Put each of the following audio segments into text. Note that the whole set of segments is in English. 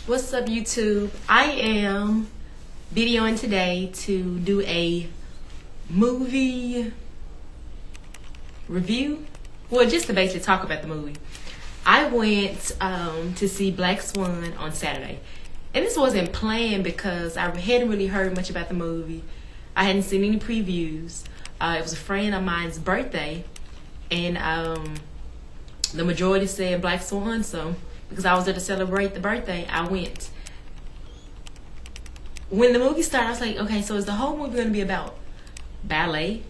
What's up, YouTube? I am videoing today to do a movie review. Well, just to basically talk about the movie. I went to see Black Swan on Saturday. And this wasn't planned because I hadn't really heard much about the movie. I hadn't seen any previews. It was a friend of mine's birthday. And the majority said Black Swan, so because I was there to celebrate the birthday, I went. When the movie started, I was like, okay, so is the whole movie going to be about ballet?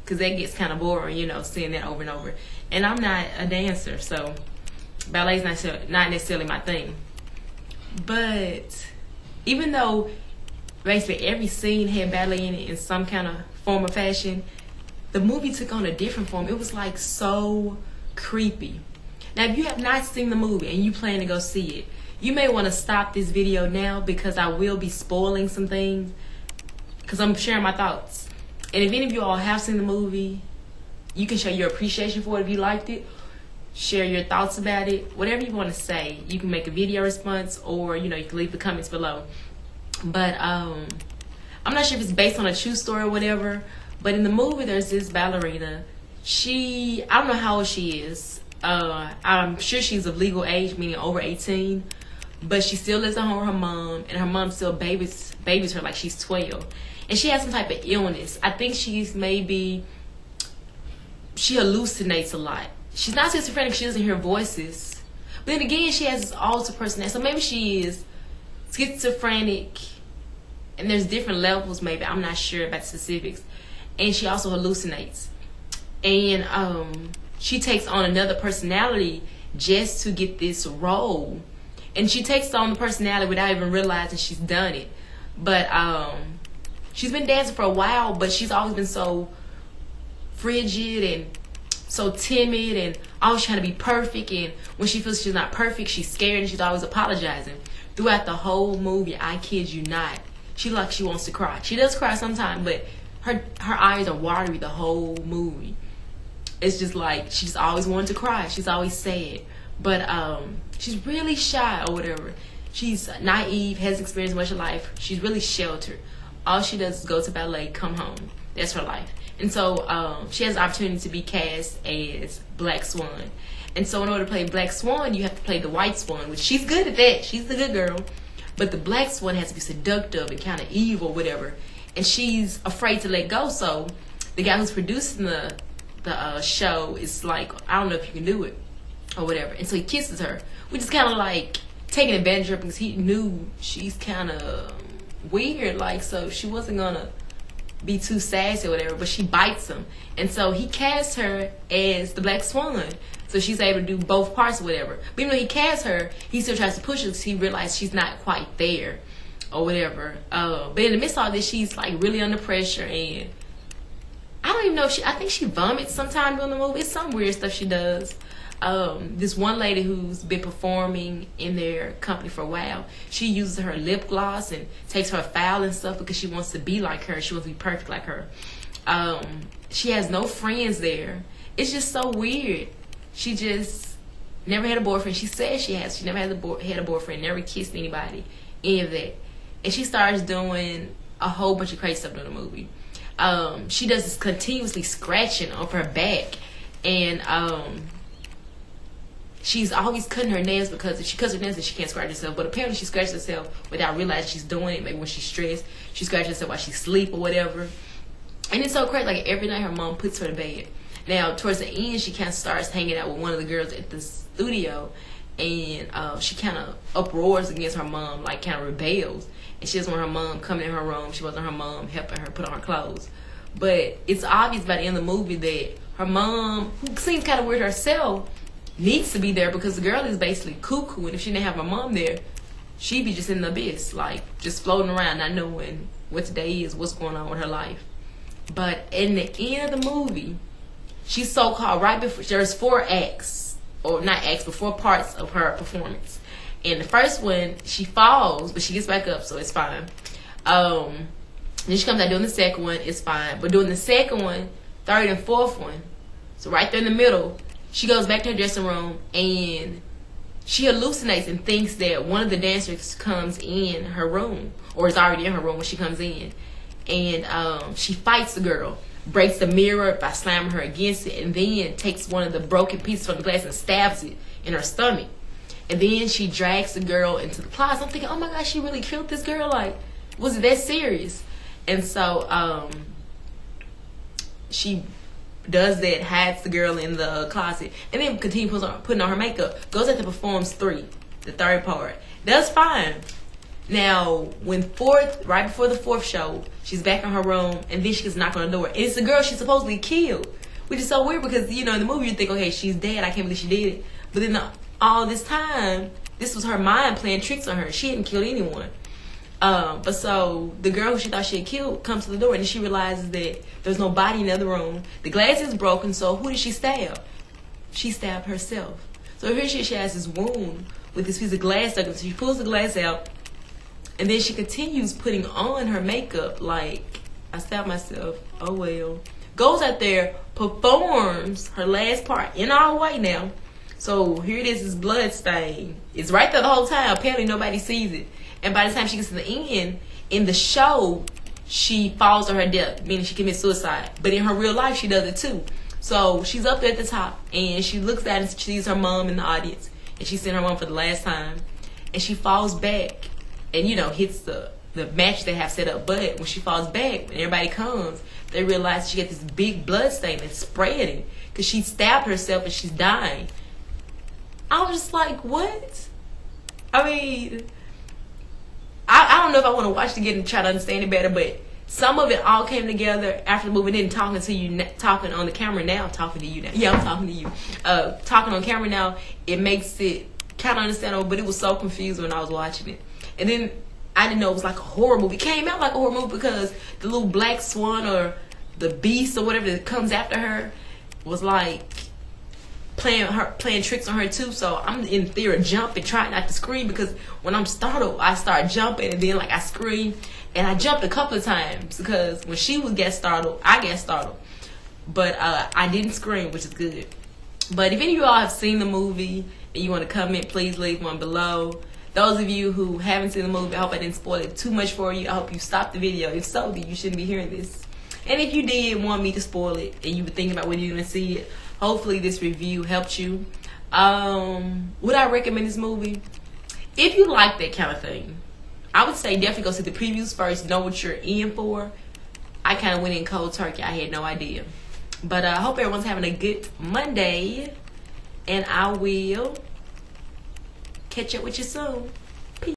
Because that gets kind of boring, you know, seeing that over and over. And I'm not a dancer, so ballet's not necessarily my thing. But even though basically every scene had ballet in it in some kind of form or fashion, the movie took on a different form. It was like so creepy. Now, if you have not seen the movie and you plan to go see it, you may want to stop this video now because I will be spoiling some things because I'm sharing my thoughts. And if any of you all have seen the movie, you can show your appreciation for it if you liked it. Share your thoughts about it. Whatever you want to say. You can make a video response or, you know, you can leave the comments below. But I'm not sure if it's based on a true story or whatever. But in the movie, there's this ballerina. I don't know how old she is. I'm sure she's of legal age, meaning over 18. But she still lives at home with her mom. And her mom still babies her like she's 12. And she has some type of illness. I think she hallucinates a lot. She's not schizophrenic, she doesn't hear voices. But then again, she has this altered personality. So maybe she is schizophrenic. And there's different levels, maybe. I'm not sure about the specifics. And she also hallucinates. And she takes on another personality just to get this role. And she takes on the personality without even realizing she's done it. But she's been dancing for a while, but she's always been so frigid and so timid and always trying to be perfect. And when she feels she's not perfect, she's scared and she's always apologizing. Throughout the whole movie, I kid you not, she wants to cry. She does cry sometimes, but her eyes are watery the whole movie. It's just like she's always wanted to cry. She's always sad. But she's really shy or whatever. She's naive, hasn't experienced much of life. She's really sheltered. All she does is go to ballet, come home. That's her life. And so she has the opportunity to be cast as Black Swan. And so in order to play Black Swan, you have to play the White Swan, which she's good at that. She's the good girl. But the Black Swan has to be seductive and kind of evil, whatever. And she's afraid to let go. So the guy who's producing the show is like, I don't know if you can do it or whatever. And so he kisses her, which is kind of like taking advantage of her because he knew she's kind of weird, like, so she wasn't gonna be too sassy or whatever, but she bites him. And so he casts her as the Black Swan, so she's able to do both parts or whatever. But even though he casts her, he still tries to push her because he realized she's not quite there or whatever. But in the midst of all this, she's like really under pressure, and I don't even know if I think she vomits sometime during the movie. It's some weird stuff she does. This one lady who's been performing in their company for a while, she uses her lip gloss and takes her foul and stuff because she wants to be like her. She wants to be perfect like her. She has no friends there. It's just so weird. She just never had a boyfriend. She says she has. She never had a boyfriend, never kissed anybody, any of that. And she starts doing a whole bunch of crazy stuff in the movie. She does this continuously scratching off her back, and she's always cutting her nails because if she cuts her nails, then she can't scratch herself. But apparently she scratches herself without realizing she's doing it. Maybe when she's stressed, she scratches herself while she sleep or whatever. And it's so crazy. Like every night her mom puts her to bed. Now towards the end, she kind of starts hanging out with one of the girls at the studio, and she kind of uproars against her mom, like kind of rebels. And she doesn't want her mom coming in her room. She wasn't her mom helping her put on her clothes. But it's obvious by the end of the movie that her mom, who seems kind of weird herself, needs to be there because the girl is basically cuckoo, and if she didn't have her mom there, she'd be just in the abyss, like just floating around, not knowing what today is, what's going on with her life. But in the end of the movie, she's so-called right before, there's 4 acts, or not acts, but 4 parts of her performance. And the first one, she falls, but she gets back up, so it's fine. Then she comes out doing the second one, it's fine. But doing the second one, third and fourth one, so right there in the middle, she goes back to her dressing room and she hallucinates and thinks that one of the dancers comes in her room, or is already in her room when she comes in. And she fights the girl, breaks the mirror by slamming her against it, and then takes one of the broken pieces from the glass and stabs it in her stomach. And then she drags the girl into the closet. I'm thinking, oh my gosh, she really killed this girl? Like, was it that serious? And so she does that, hides the girl in the closet, and then continues putting on her makeup. Goes out to performs 3, the third part. Does fine. Now, right before the 4th show, she's back in her room, and then she gets knocked on the door. And it's the girl she supposedly killed, which is so weird because, you know, in the movie you think, okay, she's dead, I can't believe she did it. But then all this time, this was her mind playing tricks on her. She hadn't killed anyone. But so the girl who she thought she had killed comes to the door, and then she realizes that there's no body in the other room. The glass is broken, so who did she stab? She stabbed herself. So here she has this wound with this piece of glass stuck in it. So she pulls the glass out, and then she continues putting on her makeup like, I stabbed myself, oh well. Goes out there, performs her last part in all white now. So here it is, this blood stain. It's right there the whole time. Apparently nobody sees it. And by the time she gets to the end, in the show, she falls to her death, meaning she commits suicide. But in her real life, she does it too. So she's up there at the top, and she looks at and she sees her mom in the audience. And she's seeing her mom for the last time. And she falls back and, you know, hits the match they have set up. But when she falls back, when everybody comes, they realize she got this big blood stain that's spreading because she stabbed herself and she's dying. I was just like, what? I mean, I don't know if I want to watch it again and try to understand it better, but some of it all came together after the movie. Then talking to you, talking on the camera now, talking to you now. Yeah, I'm talking to you. Talking on camera now, it makes it kind of understandable, but it was so confusing when I was watching it. And then I didn't know it was like a horror movie. It came out like a horror movie because the little black swan or the beast or whatever that comes after her was like playing tricks on her too. So I'm in fear of jumping, trying not to scream, because when I'm startled, I start jumping, and then like I scream, and I jumped a couple of times because when she would get startled, I get startled. But I didn't scream, which is good. But if any of you all have seen the movie and you want to comment, please leave one below. Those of you who haven't seen the movie, I hope I didn't spoil it too much for you. I hope you stopped the video. If so, then you shouldn't be hearing this. And if you did want me to spoil it and you were thinking about whether you're going to see it, hopefully this review helped you. Would I recommend this movie? If you like that kind of thing, I would say definitely go see the previews first, know what you're in for. I kind of went in cold turkey. I had no idea. But I hope everyone's having a good Monday, and I will catch up with you soon.